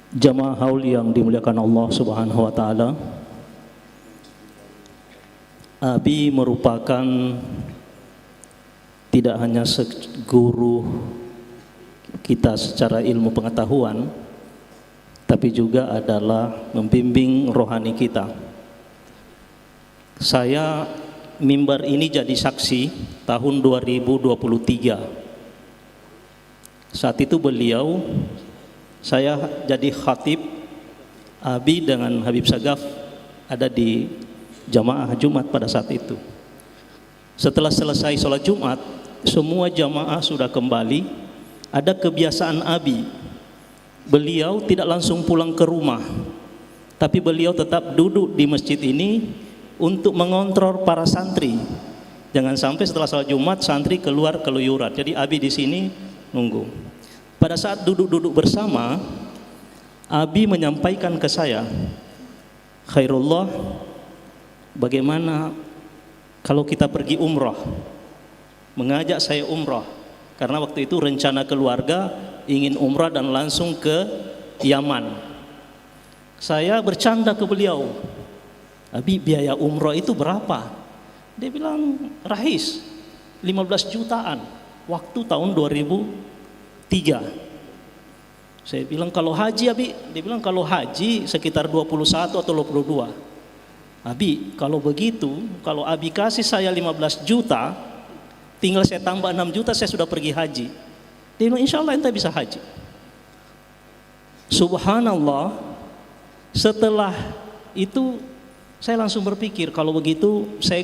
Jamaah haul yang dimuliakan Allah Subhanahu wa taala. Abi merupakan tidak hanya guru kita secara ilmu pengetahuan, tapi juga adalah membimbing rohani kita. Saya mimbar ini jadi saksi tahun 2023. Saat itu beliau, saya jadi khatib, Abi dengan Habib Sagaf ada di jamaah Jumat pada saat itu. Setelah selesai sholat Jumat, semua jamaah sudah kembali. Ada kebiasaan Abi, beliau tidak langsung pulang ke rumah, tapi beliau tetap duduk di masjid ini untuk mengontrol para santri. Jangan sampai setelah sholat Jumat santri keluar keluyuran. Jadi Abi di sini nunggu. Pada saat duduk-duduk bersama, Abi menyampaikan ke saya, Khairullah, bagaimana kalau kita pergi umrah? Mengajak saya umrah, karena waktu itu rencana keluarga ingin umrah dan langsung ke Yaman. Saya bercanda ke beliau, Abi, biaya umrah itu berapa? Dia bilang, rahis, 15 jutaan, waktu tahun 2003. Saya bilang, kalau haji Abi? Dia bilang, kalau haji sekitar 21 atau 22. Abi, kalau begitu, kalau Abi kasih saya 15 juta, tinggal saya tambah 6 juta, saya sudah pergi haji. Dia bilang, insya Allah ente bisa haji. Subhanallah, setelah itu saya langsung berpikir, kalau begitu saya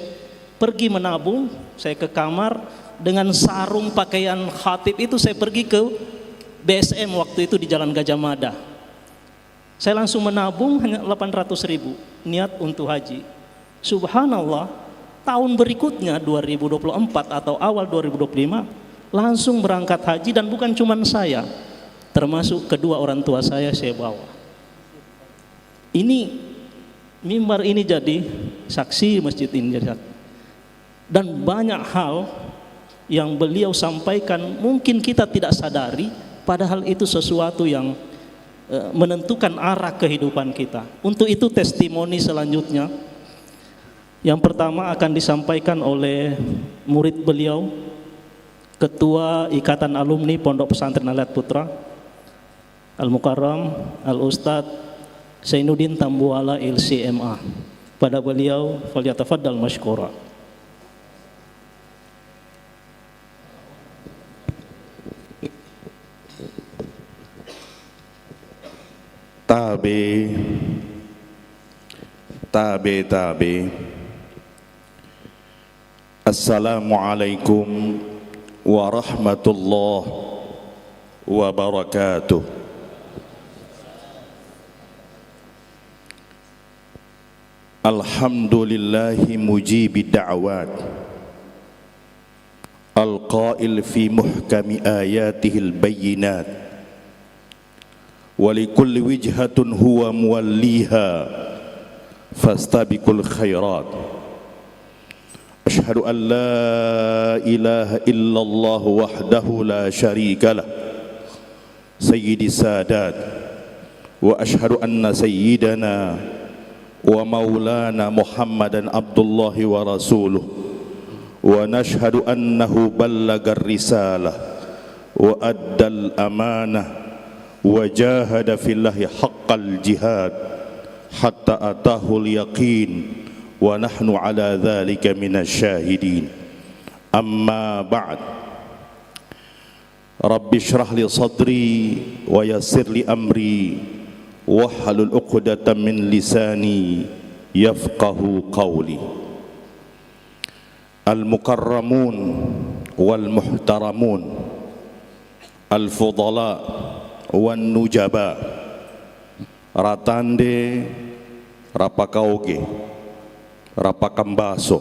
pergi menabung, saya ke kamar dengan sarung pakaian khatib itu, saya pergi ke BSM waktu itu di Jalan Gajah Mada. Saya langsung menabung hanya 800.000 niat untuk haji. Subhanallah, tahun berikutnya 2024 atau awal 2025 langsung berangkat haji, dan bukan cuma saya, termasuk kedua orang tua saya bawa. Ini mimbar ini jadi saksi, masjid ini jadi saksi. Dan banyak hal yang beliau sampaikan mungkin kita tidak sadari, padahal itu sesuatu yang menentukan arah kehidupan kita. Untuk itu testimoni selanjutnya yang pertama akan disampaikan oleh murid beliau, Ketua Ikatan Alumni Pondok Pesantren Al-Hidayat Putra, Al-Mukarram Al-Ustadz Zainuddin Tambuwala LCMA. Pada beliau, falyatafaddal mashkura. Tabi. Assalamualaikum warahmatullahi wabarakatuh. Alhamdulillahi mujibid da'wat, al-qail fi muhkami ayatihil bayyinat, walikulli wijhatun huwa muwalliha fastabiqul khairat. Asyhadu an la ilaha illallah wahdahu la syarika lah, sayyidis sadat, wa asyhadu anna sayyidana wa maulana Muhammadan abdullahi wa rasuluh, wa nashhadu annahu ballagar risalah wa addal amanah wa jahada fillahi haqqal jihad hatta atahul yaqin wa nahnu ala dhalika minasyahidin. Amma ba'd. Rabbi shrah li sadri wa yassir li amri wahlul 'uqdatam min lisani yafqahu qawli. Al-mukarramun wal muhtaramun, al-fudala wan nujaba, ratande rapakauge, rapakambaso,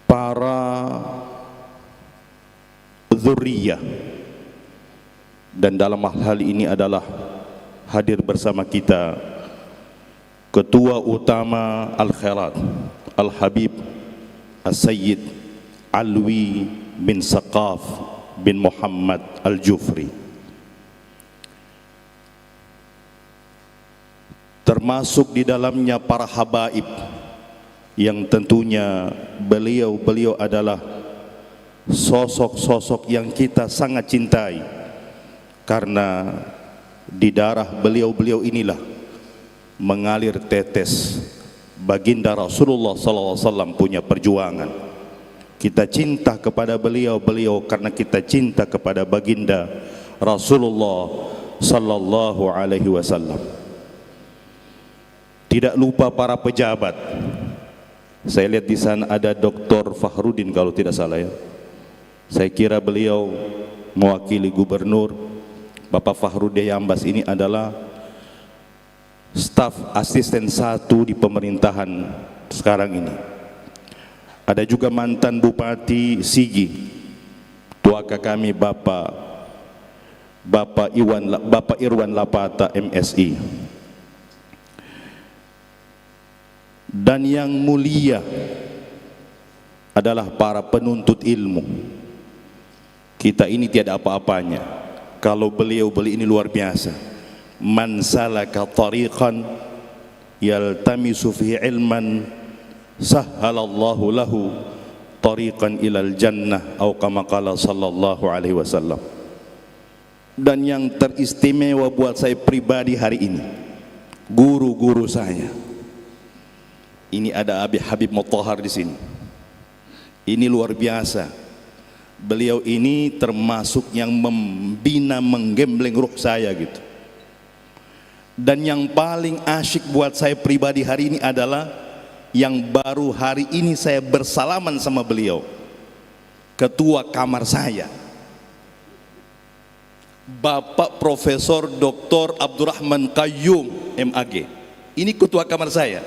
para dzurriyyah, dan dalam hal ini adalah hadir bersama kita Ketua Utama Al-Khairat Al-Habib As-Sayyid Alwi bin Saqaf bin Muhammad Al-Jufri, termasuk di dalamnya para habaib yang tentunya beliau adalah sosok-sosok yang kita sangat cintai, karena di darah beliau inilah mengalir tetes baginda Rasulullah SAW punya perjuangan. Kita cinta kepada beliau karena kita cinta kepada baginda Rasulullah sallallahu alaihi wasallam. Tidak lupa para pejabat. Saya lihat di sana ada Dr. Fahrudin kalau tidak salah ya. Saya kira beliau mewakili gubernur. Bapak Fahrudin Yambas ini adalah staf asisten 1 di pemerintahan sekarang ini. Ada juga mantan Bupati Sigi, tuaka kami Bapak Irwan Lapata MSI. Dan yang mulia adalah para penuntut ilmu. Kita ini tiada apa-apanya. Kalau beliau ini luar biasa. Man salaka tariqan yaltamisu fihi ilman sahhalallahu lahu tariqan ilal jannah atau kama qala sallallahu alaihi wasallam. Dan yang teristimewa buat saya pribadi hari ini, guru-guru saya. Ini ada Habib Mutahhar di sini. Ini luar biasa. Beliau ini termasuk yang membina, menggembleng ruh saya gitu. Dan yang paling asyik buat saya pribadi hari ini adalah yang baru hari ini saya bersalaman sama beliau, ketua kamar saya, Bapak Profesor Dr. Abdurrahman Qayyum MAG. Ini ketua kamar saya,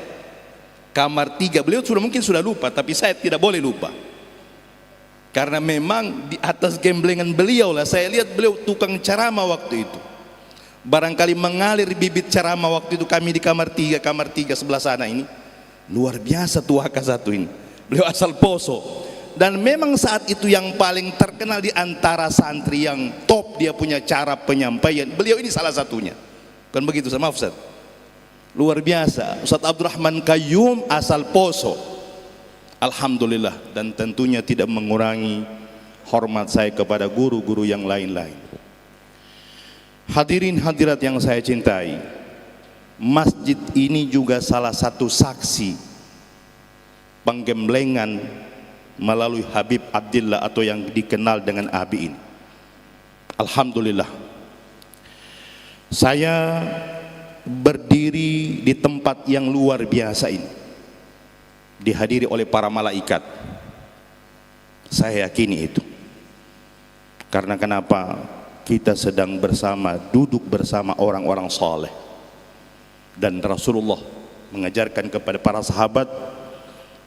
kamar 3. Beliau mungkin sudah lupa, tapi saya tidak boleh lupa, karena memang di atas gemblengan beliau lah saya lihat beliau tukang ceramah waktu itu. Barangkali mengalir bibit ceramah waktu itu kami di kamar 3 sebelah sana ini. Luar biasa tuaka satu ini. Beliau asal Poso. Dan memang saat itu yang paling terkenal di antara santri yang top, dia punya cara penyampaian. Beliau ini salah satunya. Kan begitu sama Ustaz. Luar biasa. Ustaz Abdurrahman Qayyum asal Poso. Alhamdulillah. Dan tentunya tidak mengurangi hormat saya kepada guru-guru yang lain-lain. Hadirin hadirat yang saya cintai, masjid ini juga salah satu saksi penggemblengan melalui Habib Abdillah atau yang dikenal dengan Abi ini. Alhamdulillah, saya berdiri di tempat yang luar biasa ini, dihadiri oleh para malaikat. Saya yakini itu. Karena kenapa? Kita sedang duduk bersama orang-orang saleh. Dan Rasulullah mengajarkan kepada para sahabat,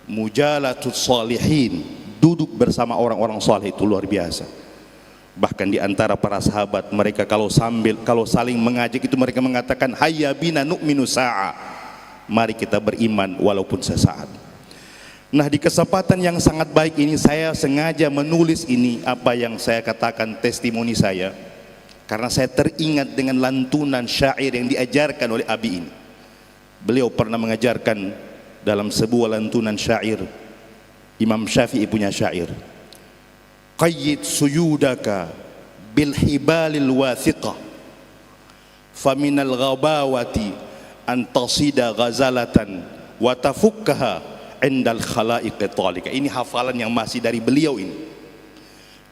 mujalatus salihin, duduk bersama orang-orang saleh itu luar biasa. Bahkan di antara para sahabat, mereka kalau saling mengajak itu mereka mengatakan, hayya bina nu'minu sa'a, mari kita beriman walaupun sesaat. Nah, di kesempatan yang sangat baik ini saya sengaja menulis ini, apa yang saya katakan testimoni saya, karena saya teringat dengan lantunan syair yang diajarkan oleh Abi ini. Beliau pernah mengajarkan dalam sebuah lantunan syair, Imam Syafi'i punya syair, qayyid suyudaka bil hibalil wathiqah faminal ghabawati an tasida ghazalatan wa tafukkaha indal khalaiqi talika. Ini hafalan yang masih dari beliau ini.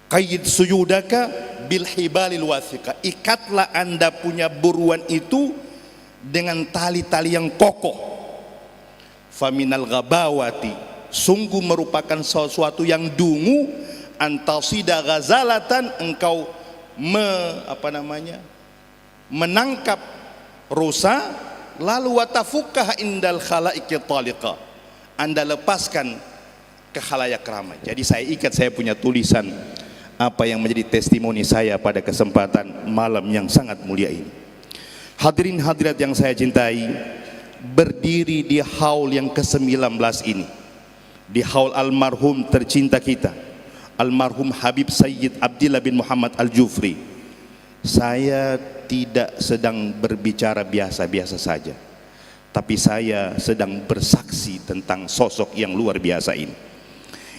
Qayyid suyudaka bil hibalil wathiqah, ikatlah anda punya buruan itu dengan tali-tali yang kokoh. Faminal ghabawati, sungguh merupakan sesuatu yang dungu, antasida ghazalatan, engkau menangkap rusa, lalu watafukah indal khalaiqi talika, anda lepaskan ke khalayak ramai. Jadi saya punya tulisan apa yang menjadi testimoni saya pada kesempatan malam yang sangat mulia ini. Hadirin hadirat yang saya cintai, berdiri di haul yang ke-19 ini, di haul almarhum tercinta kita, almarhum Habib Sayyid Abdillah bin Muhammad Al-Jufri. Saya tidak sedang berbicara biasa-biasa saja, tapi saya sedang bersaksi tentang sosok yang luar biasa ini.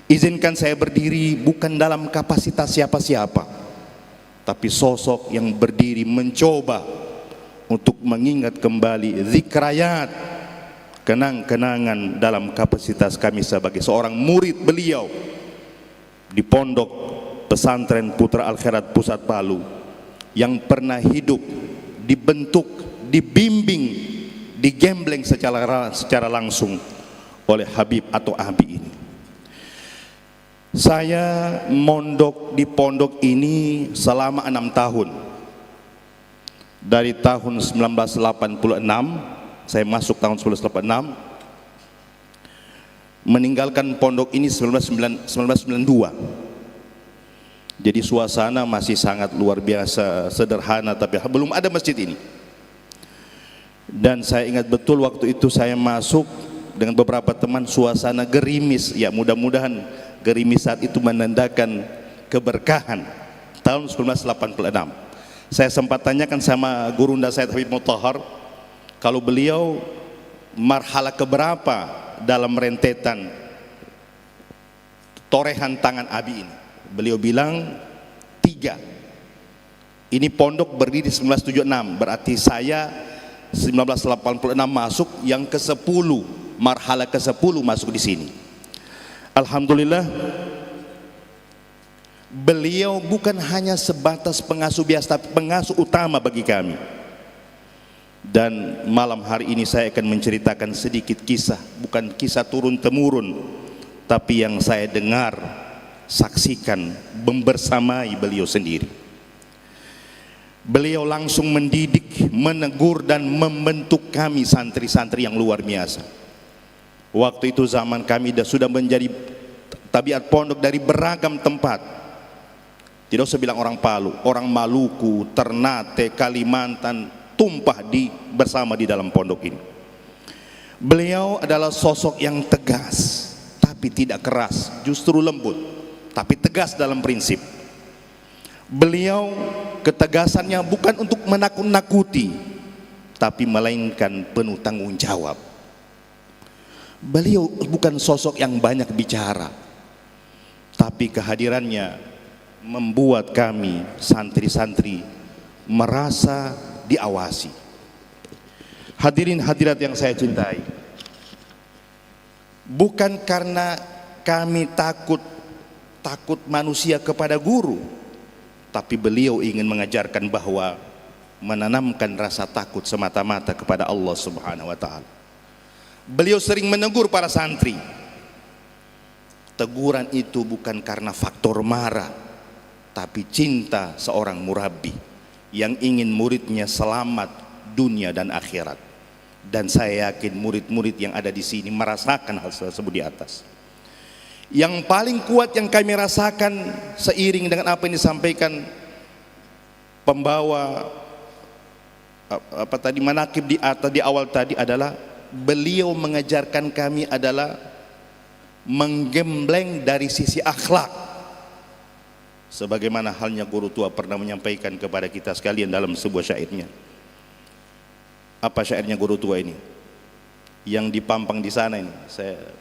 Izinkan saya berdiri bukan dalam kapasitas siapa-siapa, tapi sosok yang berdiri mencoba untuk mengingat kembali zikrayat, kenang-kenangan dalam kapasitas kami sebagai seorang murid beliau di Pondok Pesantren Putra Al Khairat Pusat Palu, yang pernah hidup, dibentuk, dibimbing, digembleng secara langsung oleh Habib atau Abi ini. Saya mondok di pondok ini selama 6 tahun. Dari tahun 1986, saya masuk tahun 1986, meninggalkan pondok ini 1992. Jadi suasana masih sangat luar biasa, sederhana, tapi belum ada masjid ini. Dan saya ingat betul waktu itu saya masuk dengan beberapa teman, suasana gerimis. Ya, mudah-mudahan gerimis saat itu menandakan keberkahan. Tahun 1986. Saya sempat tanyakan sama gurunda saya Habib Mutahar, kalau beliau marhala keberapa dalam rentetan torehan tangan Abi ini. Beliau bilang 3. Ini pondok berdiri 1976, berarti saya 1986 masuk, yang ke-10, marhala ke-10 masuk di sini. Alhamdulillah, beliau bukan hanya sebatas pengasuh biasa, tapi pengasuh utama bagi kami. Dan malam hari ini saya akan menceritakan sedikit kisah, bukan kisah turun-temurun, tapi yang saya dengar, saksikan, membersamai beliau sendiri. Beliau langsung mendidik, menegur dan membentuk kami santri-santri yang luar biasa. Waktu itu zaman kami sudah menjadi tabiat pondok dari beragam tempat. Tidak usah bilang orang Palu, orang Maluku, Ternate, Kalimantan, tumpah bersama di dalam pondok ini. Beliau adalah sosok yang tegas, tapi tidak keras, justru lembut, tapi tegas dalam prinsip. Beliau ketegasannya bukan untuk menakut-nakuti, tapi melainkan penuh tanggung jawab. Beliau bukan sosok yang banyak bicara, tapi kehadirannya membuat kami santri-santri merasa diawasi. Hadirin hadirat yang saya cintai, bukan karena kami takut manusia kepada guru, tapi beliau ingin mengajarkan bahwa menanamkan rasa takut semata-mata kepada Allah Subhanahu wa taala. Beliau sering menegur para santri. Teguran itu bukan karena faktor marah, tapi cinta seorang murabbi yang ingin muridnya selamat dunia dan akhirat. Dan saya yakin murid-murid yang ada di sini merasakan hal tersebut di atas. Yang paling kuat yang kami rasakan seiring dengan apa yang disampaikan pembawa manakib di atas di awal tadi adalah beliau mengajarkan kami adalah menggembleng dari sisi akhlak, sebagaimana halnya guru tua pernah menyampaikan kepada kita sekalian dalam sebuah syairnya. Apa syairnya guru tua ini yang dipampang di sana ini? Saya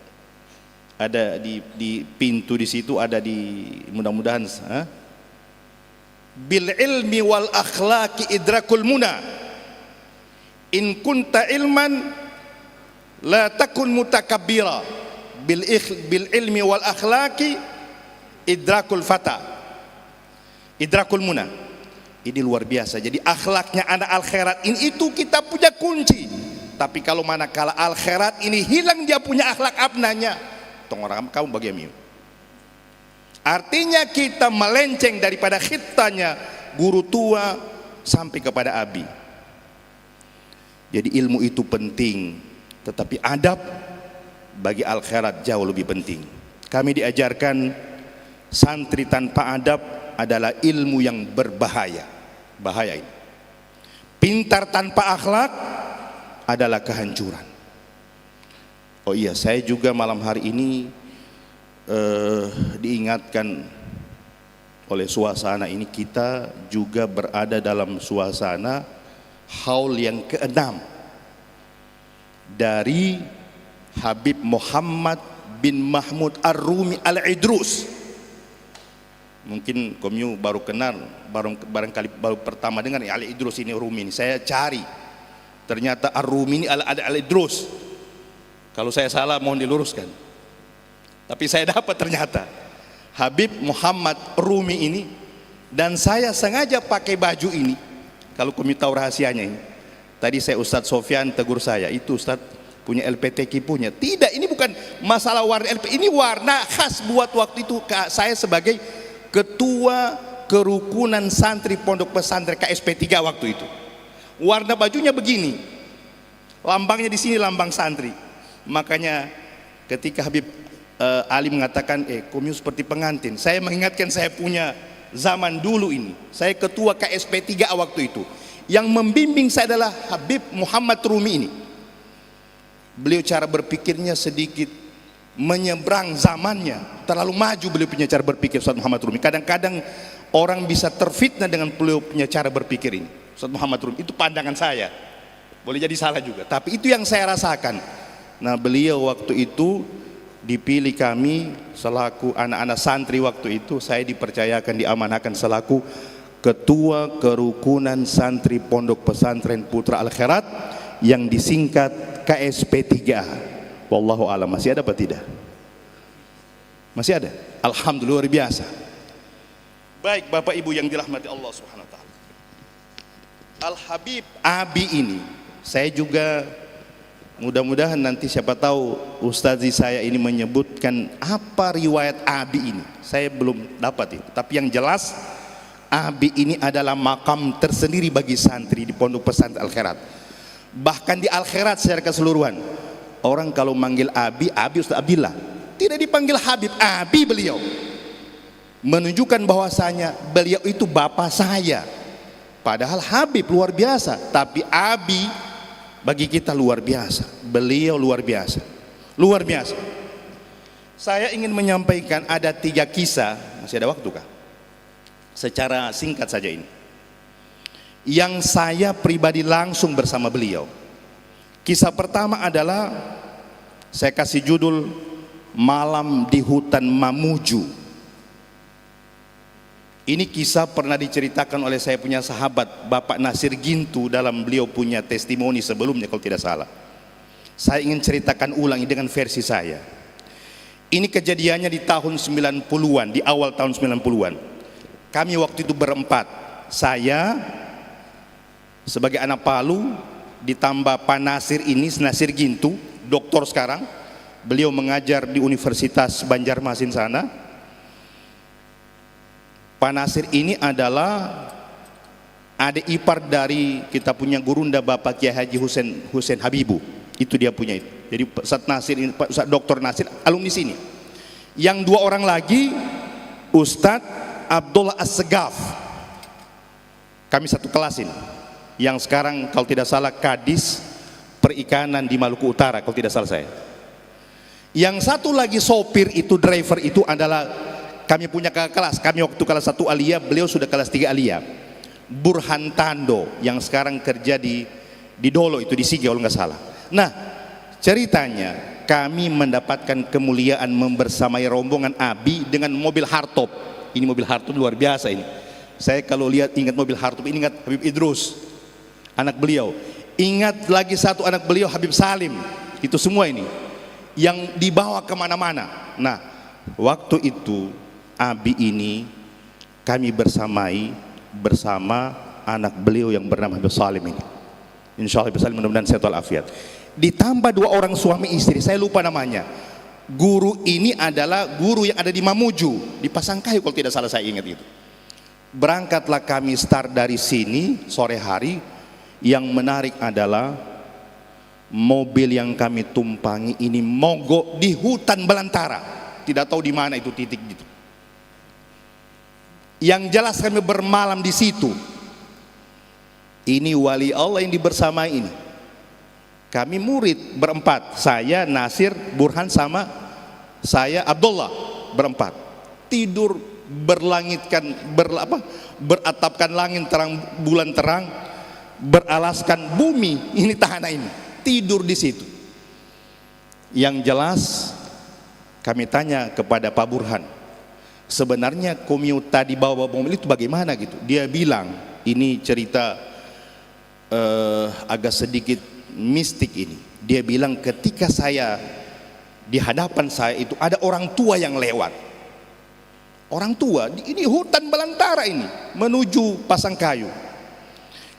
ada di pintu di situ, ada di, mudah-mudahan bil ilmi wal akhlaqi idrakul muna, in kunta ilman la takun mutakabbira, bil ilmi wal akhlaqi idrakul fata, idrakul muna. Ini luar biasa. Jadi akhlaknya anak al khairat ini itu kita punya kunci, tapi kalau manakala al khairat ini hilang dia punya akhlak abnanya, tong orang kamu bagaimana? Artinya kita melenceng daripada khitanya guru tua sampai kepada abi. Jadi ilmu itu penting, tetapi adab bagi al khairat jauh lebih penting. Kami diajarkan santri tanpa adab adalah ilmu yang berbahaya. Bahaya ini. Pintar tanpa akhlak adalah kehancuran. Oh iya, saya juga malam hari ini diingatkan oleh suasana ini, kita juga berada dalam suasana haul yang ke-6. dari Habib Muhammad bin Mahmud Ar-Rumi Al-Idrus. Mungkin komyu baru kenal, barangkali baru pertama dengar Al-Idrus ini, Rumi ini. Saya cari, ternyata Ar-Rumi ini Al-Idrus. Kalau saya salah mohon diluruskan. Tapi saya dapat ternyata Habib Muhammad Rumi ini, dan saya sengaja pakai baju ini. Kalau komyu tahu rahasianya ini. Tadi saya Ustadz Sofyan tegur saya, itu Ustadz punya LPTQ punya. Tidak, ini bukan masalah warna LP, ini warna khas buat waktu itu saya sebagai ketua kerukunan santri pondok pesantren KSP 3 waktu itu. Warna bajunya begini, lambangnya di sini lambang santri. Makanya ketika Habib Ali mengatakan komyu seperti pengantin, saya mengingatkan saya punya zaman dulu ini. Saya ketua KSP 3 waktu itu. Yang membimbing saya adalah Habib Muhammad Rumi ini. Beliau cara berpikirnya sedikit menyeberang zamannya, terlalu maju beliau punya cara berpikir Ustaz Muhammad Rumi. Kadang-kadang orang bisa terfitnah dengan beliau punya cara berpikir ini. Ustaz Muhammad Rumi, itu pandangan saya, boleh jadi salah juga, tapi itu yang saya rasakan. Nah, beliau waktu itu dipilih kami selaku anak-anak santri waktu itu. Saya dipercayakan, diamanahkan selaku ketua kerukunan santri pondok pesantren Putra Al Khairat yang disingkat KSP 3. Wallahu a'lam. Masih ada apa tidak? Masih ada? Alhamdulillah, luar biasa. Baik Bapak Ibu yang dirahmati Allah Subhanahu wa taala. Al-Habib Abi ini, saya juga mudah-mudahan nanti siapa tahu ustazi saya ini menyebutkan apa riwayat Abi ini. Saya belum dapat itu. Tapi yang jelas Abi ini adalah makam tersendiri bagi santri di pondok pesantren Al Khairat. Bahkan di Al Khairat secara keseluruhan, orang kalau manggil Abi, Abi Ustaz Abdillah, tidak dipanggil Habib, Abi beliau, menunjukkan bahwasanya beliau itu bapak saya. Padahal Habib luar biasa, tapi Abi bagi kita luar biasa. Beliau luar biasa, luar biasa. Saya ingin menyampaikan ada 3 kisah. Masih ada waktu kah? Secara singkat saja ini, yang saya pribadi langsung bersama beliau. Kisah pertama adalah saya kasih judul Malam di Hutan Mamuju. Ini kisah pernah diceritakan oleh saya punya sahabat Bapak Nasir Gintu dalam beliau punya testimoni sebelumnya kalau tidak salah. Saya ingin ceritakan ulangi dengan versi saya. Ini kejadiannya di tahun 90-an, di awal tahun 90-an. Kami waktu itu berempat, saya sebagai anak Palu, ditambah Pak Nasir ini, Nasir Gintu, doktor sekarang, beliau mengajar di Universitas Banjarmasin sana. Pak Nasir ini adalah adik ipar dari kita punya gurunda Bapak Kiai Haji Husain Habibu, itu dia punya itu. Jadi Ustaz Nasir ini, Ustaz Dr. Nasir alumni sini. Yang 2 orang lagi Ustadz Abdullah As-Segaf, kami satu kelas ini, yang sekarang kalau tidak salah Kadis Perikanan di Maluku Utara kalau tidak salah saya. Yang satu lagi sopir itu, driver itu adalah kami punya kakak kelas. Kami waktu kelas 1 Alia, beliau sudah kelas 3 Alia. Burhan Tando yang sekarang kerja di Dolo itu, di Sige kalau nggak salah. Nah, ceritanya kami mendapatkan kemuliaan membersamai rombongan Abi dengan mobil hardtop. Ini mobil hardtop luar biasa ini. Saya kalau lihat ingat mobil hardtop ini, ingat Habib Idrus, anak beliau. Ingat lagi satu anak beliau Habib Salim. Itu semua ini yang dibawa kemana-mana. Nah, waktu itu Abi ini kami bersama anak beliau yang bernama Habib Salim ini. Insya Allah Habib Salim mudah-mudahan sehat walafiat. Ditambah 2 orang suami istri, saya lupa namanya. Guru ini adalah guru yang ada di Mamuju, di Pasangkayu kalau tidak salah saya ingat itu. Berangkatlah kami start dari sini sore hari. Yang menarik adalah mobil yang kami tumpangi ini mogok di hutan belantara. Tidak tahu di mana itu titik gitu. Yang jelas kami bermalam di situ. Ini wali Allah yang dibersamai ini. Kami murid berempat, saya, Nasir, Burhan sama saya Abdullah berempat. Tidur beratapkan langit terang, bulan terang, beralaskan bumi, ini tahanan ini. Tidur di situ. Yang jelas kami tanya kepada Pak Burhan, sebenarnya Komiuta di bawah mobil itu bagaimana gitu. Dia bilang ini cerita agak sedikit mistik ini. Dia bilang ketika saya di hadapan saya itu ada orang tua yang lewat. Orang tua, ini hutan belantara ini menuju Pasangkayu.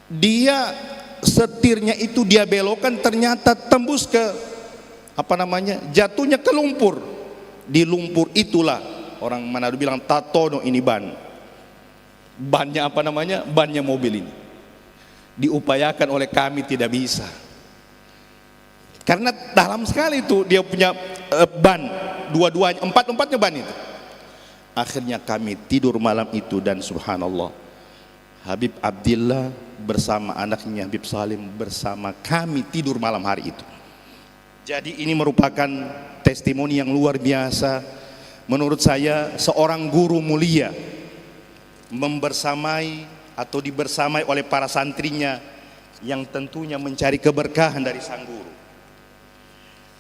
Dia setirnya itu dia belokkan, ternyata tembus ke jatuhnya ke lumpur. Di lumpur itulah orang Manado bilang tatono ini ban. Bannya bannya mobil ini. Diupayakan oleh kami tidak bisa. Karena dalam sekali itu dia punya ban, dua-duanya, empat-empatnya ban itu. Akhirnya kami tidur malam itu dan subhanallah, Habib Abdillah bersama anaknya Habib Salim bersama kami tidur malam hari itu. Jadi ini merupakan testimoni yang luar biasa. Menurut saya seorang guru mulia membersamai atau dibersamai oleh para santrinya yang tentunya mencari keberkahan dari sang guru.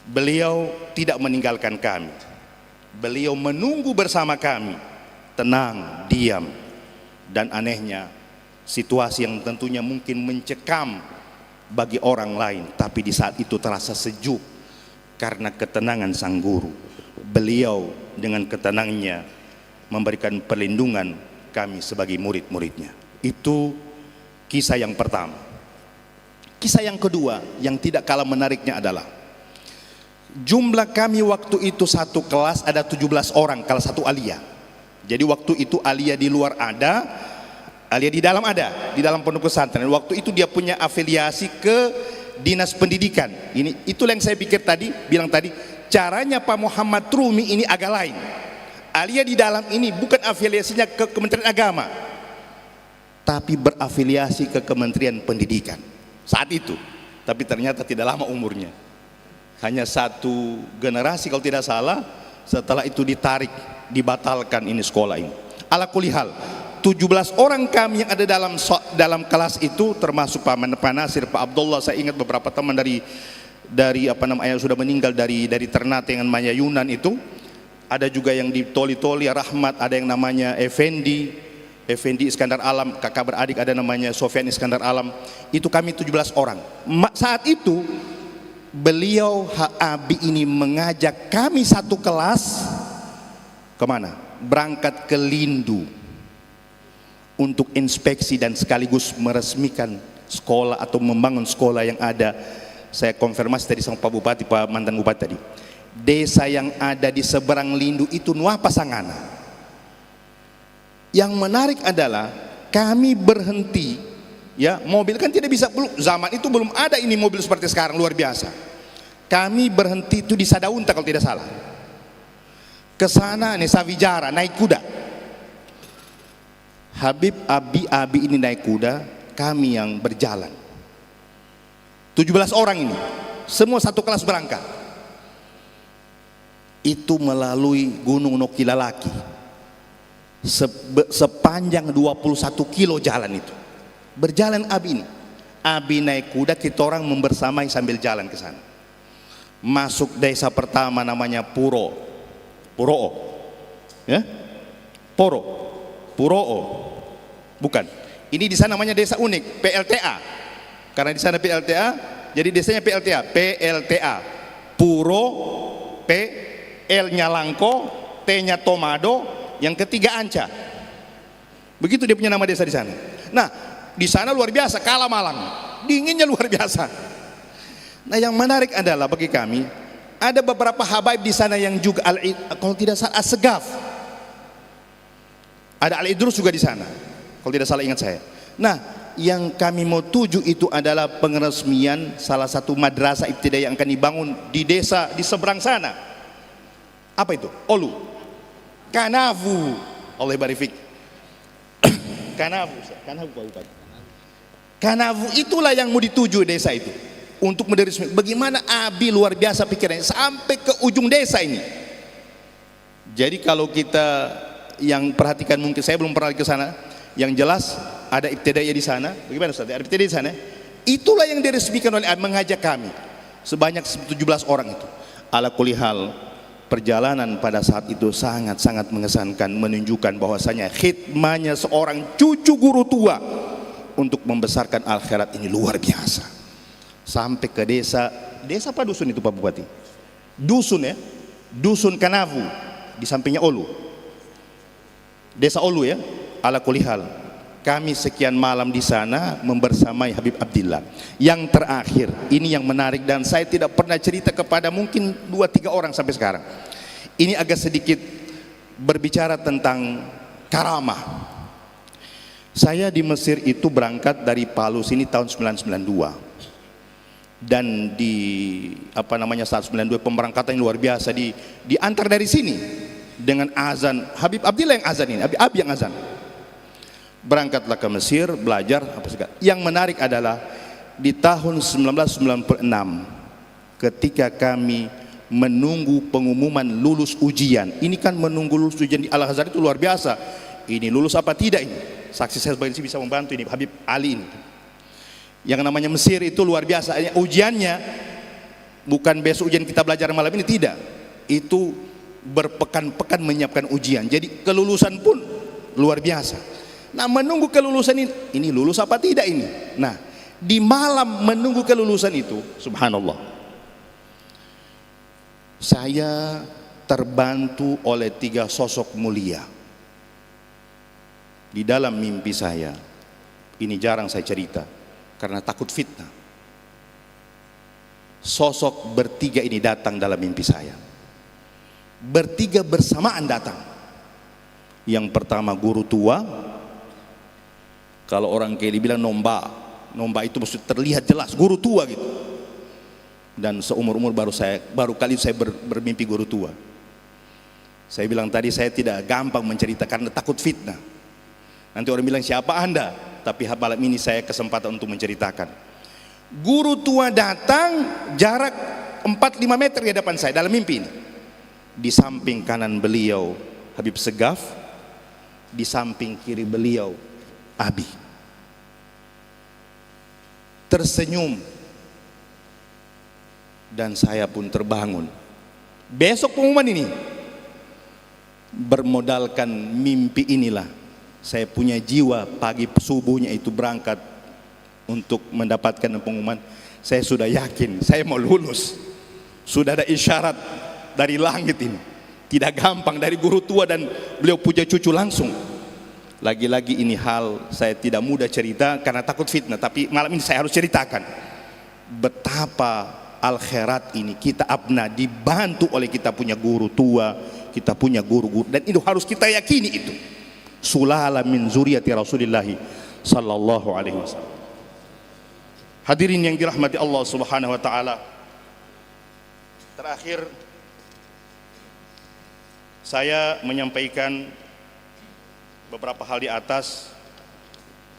Beliau tidak meninggalkan kami. Beliau menunggu bersama kami, tenang, diam. Dan anehnya situasi yang tentunya mungkin mencekam bagi orang lain, tapi di saat itu terasa sejuk karena ketenangan sang guru. Beliau dengan ketenangnya memberikan perlindungan kami sebagai murid-muridnya. Itu kisah yang pertama. Kisah yang kedua yang tidak kalah menariknya adalah jumlah kami waktu itu satu kelas ada 17 orang kalau satu alia. Jadi waktu itu alia di luar ada, alia di dalam ada, di dalam pondok pesantren. Waktu itu dia punya afiliasi ke dinas pendidikan. Itulah yang saya pikir tadi, bilang tadi, caranya Pak Muhammad Rumi ini agak lain. Alia di dalam ini bukan afiliasinya ke Kementerian Agama, tapi berafiliasi ke Kementerian Pendidikan saat itu. Tapi ternyata tidak lama umurnya, hanya satu generasi kalau tidak salah. Setelah itu ditarik, dibatalkan ini sekolah ini. Ala kulli hal, 17 orang kami yang ada dalam kelas itu, termasuk Pak Nasir, Pak Abdullah, saya ingat beberapa teman dari sudah meninggal dari Ternate yang namanya Yunan itu. Ada juga yang di Toli-Toli Rahmat, ada yang namanya Effendi Iskandar Alam, kakak beradik ada namanya Sofyan Iskandar Alam. Itu kami 17 orang. Saat itu beliau Abi ini mengajak kami satu kelas kemana? Berangkat ke Lindu untuk inspeksi dan sekaligus meresmikan sekolah atau membangun sekolah yang ada. Saya konfirmasi tadi sama Pak Bupati, Pak mantan Bupati tadi. Desa yang ada di seberang Lindu itu Nuah Pasangana. Yang menarik adalah kami berhenti, ya, mobil kan tidak bisa, zaman itu belum ada ini mobil seperti sekarang, luar biasa. Kami berhenti itu di Sadaunta kalau tidak salah. Ke sana Nesa Wijara naik kuda. Habib Abi ini naik kuda, kami yang berjalan. 17 orang ini, semua satu kelas berangkat. Itu melalui Gunung Nokilalaki. Sepanjang 21 kilo jalan itu. Berjalan Abi ini. Abi naik kuda, kita orang membersamai sambil jalan ke sana. Masuk desa pertama namanya Puroo. Ya? Puroo. Bukan. Ini di sana namanya desa unik, PLTA. Karena di sana PLTA, jadi desanya PLTA. Puro, P, L-nya Langko, T-nya Tomado, yang ketiga Anca. Begitu dia punya nama desa di sana. Nah, di sana luar biasa, kala Malang, dinginnya luar biasa. Nah, yang menarik adalah bagi kami ada beberapa habaib di sana yang juga kalau tidak salah Segaf. Ada Al-Idrus juga di sana. Kalau tidak salah ingat saya. Nah, yang kami mau tuju itu adalah pengeresmian salah satu madrasah ibtidaiyah yang akan dibangun di desa di seberang sana. Apa itu? Olu. Kanavu. Allah barifik. Kanavu Pak Bupati. Kanavu itulah yang mau dituju desa itu. Untuk meneruskan bagaimana Abi luar biasa pikirannya sampai ke ujung desa ini. Jadi kalau kita yang perhatikan, mungkin saya belum pernah ke sana, yang jelas ada ibtidaiyah di sana. Bagaimana Ustaz? Ada ibtidaiyah di sana. Itulah yang diresmikan oleh Abi, mengajak kami sebanyak 17 orang itu. Ala kulli hal, perjalanan pada saat itu sangat-sangat mengesankan, menunjukkan bahwasanya khidmahnya seorang cucu guru tua untuk membesarkan akhirat ini luar biasa. Sampai ke desa apa dusun itu Pak Bupati? Dusun ya, dusun Kanavu di sampingnya Olu, desa Olu ya. Ala kulli hal, kami sekian malam di sana membersamai Habib Abdillah. Yang terakhir, ini yang menarik dan saya tidak pernah cerita kepada mungkin 2-3 orang sampai sekarang. Ini agak sedikit berbicara tentang karamah. Saya di Mesir itu berangkat dari Palu sini tahun 1992. Dan di saat 92 pemberangkatan yang luar biasa, diantar dari sini dengan azan Habib Abdillah yang azan ini, Habib Abi yang azan. Berangkatlah ke Mesir, belajar apa segala. Yang menarik adalah di tahun 1996 ketika kami menunggu pengumuman lulus ujian. Ini kan menunggu lulus ujian di Al-Azhar itu luar biasa. Ini lulus apa tidak ini? Saksi saya sebagai bisa membantu ini Habib Ali ini. Yang namanya Mesir itu luar biasa. Ujiannya bukan besok ujian kita belajar malam ini, tidak. Itu berpekan-pekan menyiapkan ujian. Jadi kelulusan pun luar biasa. Nah, menunggu kelulusan ini lulus apa tidak ini? Nah, di malam menunggu kelulusan itu, subhanallah, saya terbantu oleh 3 sosok mulia di dalam mimpi saya. Ini jarang saya cerita karena takut fitnah. Sosok bertiga ini datang dalam mimpi saya. Bertiga bersamaan datang. Yang pertama guru tua. Kalau orang kayak dibilang nomba itu maksud terlihat jelas guru tua gitu. Dan seumur-umur baru kali saya bermimpi guru tua. Saya bilang tadi saya tidak gampang menceritakan karena takut fitnah. Nanti orang bilang siapa Anda? Tapi malam ini saya kesempatan untuk menceritakan. Guru tua datang jarak 4-5 meter di hadapan saya dalam mimpi ini. Di samping kanan beliau Habib Segaf, di samping kiri beliau Abi. Tersenyum dan saya pun terbangun. Besok pengumuman ini, bermodalkan mimpi inilah saya punya jiwa pagi subuhnya itu berangkat untuk mendapatkan pengumuman. Saya sudah yakin saya mau lulus. Sudah ada isyarat dari langit ini. Tidak gampang dari guru tua dan beliau punya cucu langsung. Lagi-lagi ini hal saya tidak mudah cerita karena takut fitnah, tapi malam ini saya harus ceritakan betapa al-khairat ini kita abna dibantu oleh kita punya guru tua, kita punya guru-guru, dan itu harus kita yakini itu. Sulala min zuriyati Rasulillah sallallahu alaihi wasallam. Hadirin yang dirahmati Allah Subhanahu wa taala. Terakhir saya menyampaikan beberapa hal di atas.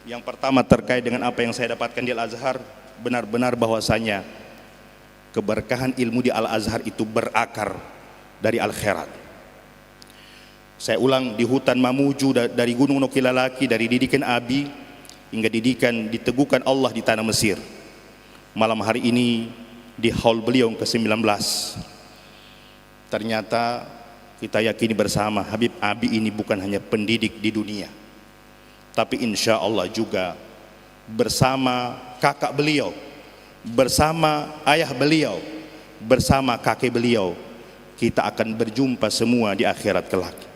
Yang pertama terkait dengan apa yang saya dapatkan di Al-Azhar, benar-benar bahwasanya keberkahan ilmu di Al-Azhar itu berakar dari al-khairat. Saya ulang, di hutan Mamuju, dari Gunung Nokilalaki, dari didikan Abi hingga didikan diteguhkan Allah di tanah Mesir. Malam hari ini di haul beliau ke-19, ternyata kita yakini bersama Habib Abi ini bukan hanya pendidik di dunia, tapi insya Allah juga bersama kakak beliau, bersama ayah beliau, bersama kakek beliau, kita akan berjumpa semua di akhirat kelak.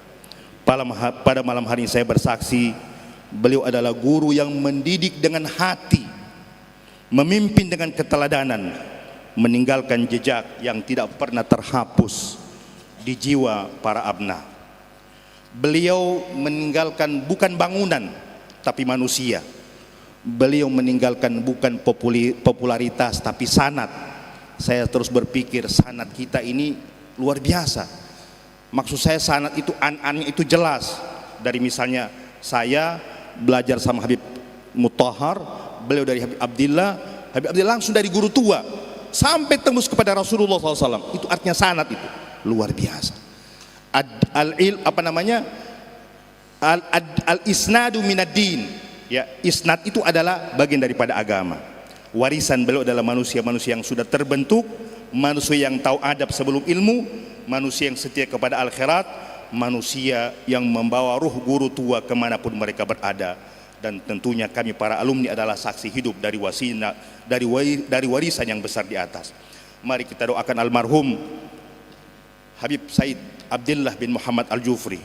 Pada malam hari ini saya bersaksi, beliau adalah guru yang mendidik dengan hati, memimpin dengan keteladanan, meninggalkan jejak yang tidak pernah terhapus di jiwa para abna. Beliau meninggalkan bukan bangunan tapi manusia. Beliau meninggalkan bukan popularitas tapi sanad. Saya terus berpikir sanad kita ini luar biasa. Maksud saya sanad itu an-annya itu jelas. Dari misalnya saya belajar sama Habib Mutahhar, beliau dari Habib Abdillah langsung dari guru tua sampai tembus kepada Rasulullah SAW. Itu artinya sanad itu luar biasa. Al-isnadu minad-din. Ya, isnad itu adalah bagian daripada agama. Warisan beliau adalah manusia-manusia yang sudah terbentuk manusia yang tahu adab sebelum ilmu, manusia yang setia kepada akhirat, manusia yang membawa ruh guru tua kemanapun mereka berada. Dan tentunya kami para alumni adalah saksi hidup dari dari warisan yang besar di atas. Mari kita doakan almarhum Habib Said Abdullah bin Muhammad Al-Jufri.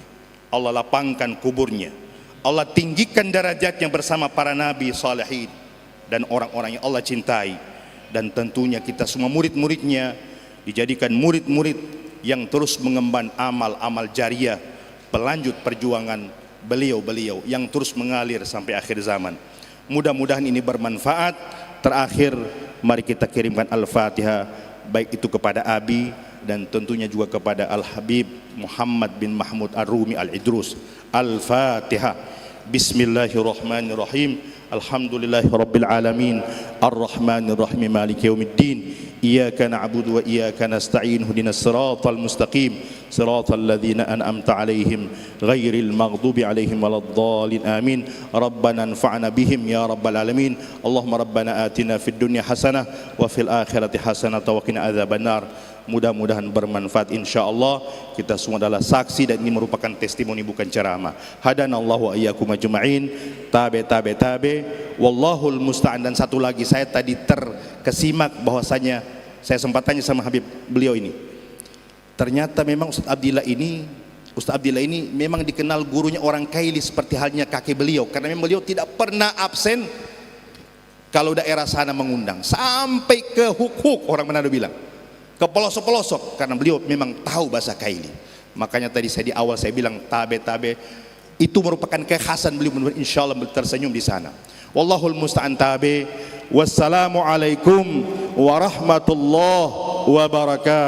Allah lapangkan kuburnya, Allah tinggikan derajatnya bersama para nabi salihin dan orang-orang yang Allah cintai. Dan tentunya kita semua murid-muridnya dijadikan murid-murid yang terus mengemban amal-amal jariah, pelanjut perjuangan beliau-beliau yang terus mengalir sampai akhir zaman. Mudah-mudahan ini bermanfaat. Terakhir, mari kita kirimkan Al-Fatihah, baik itu kepada Abi dan tentunya juga kepada Al-Habib Muhammad bin Mahmud Ar-Rumi Al-Idrus. Al-Fatihah. Bismillahirrahmanirrahim. Alhamdulillahi Rabbil Alamin. Ar-Rahmanirrahim. Maliki yaumiddin. Iyyaka na'budu wa iyyaka nasta'in. Ihdinas siratal mustaqim. Siratal ladzina an'amta 'alaihim ghairil maghdubi 'alaihim waladdallin. Amin. Rabbana anfa'na bihim ya rabbal alamin. Allahumma rabbana atina fid dunya hasanah wa fil akhirati hasanah wa qina adzabannar. Mudah-mudahan bermanfaat insyaallah. Kita semua adalah saksi dan ini merupakan testimoni bukan ceramah. Hadanallahu wa iyyakum ajma'in. Tabe wallahul musta'an. Dan satu lagi, saya tadi terkesimak bahwasanya saya sempat tanya sama Habib beliau ini. Ternyata memang Ustaz Abdillah ini memang dikenal gurunya orang Kaili seperti halnya kakek beliau, karena memang beliau tidak pernah absen kalau daerah sana mengundang, sampai ke Huk-Huk orang Manado bilang, ke pelosok-pelosok, karena beliau memang tahu bahasa Kaili. Makanya tadi saya di awal saya bilang tabe itu merupakan kekhasan beliau, insyaallah tersenyum di sana. Wallahul musta'an. Tabe. Wassalamualaikum warahmatullahi wabarakatuh.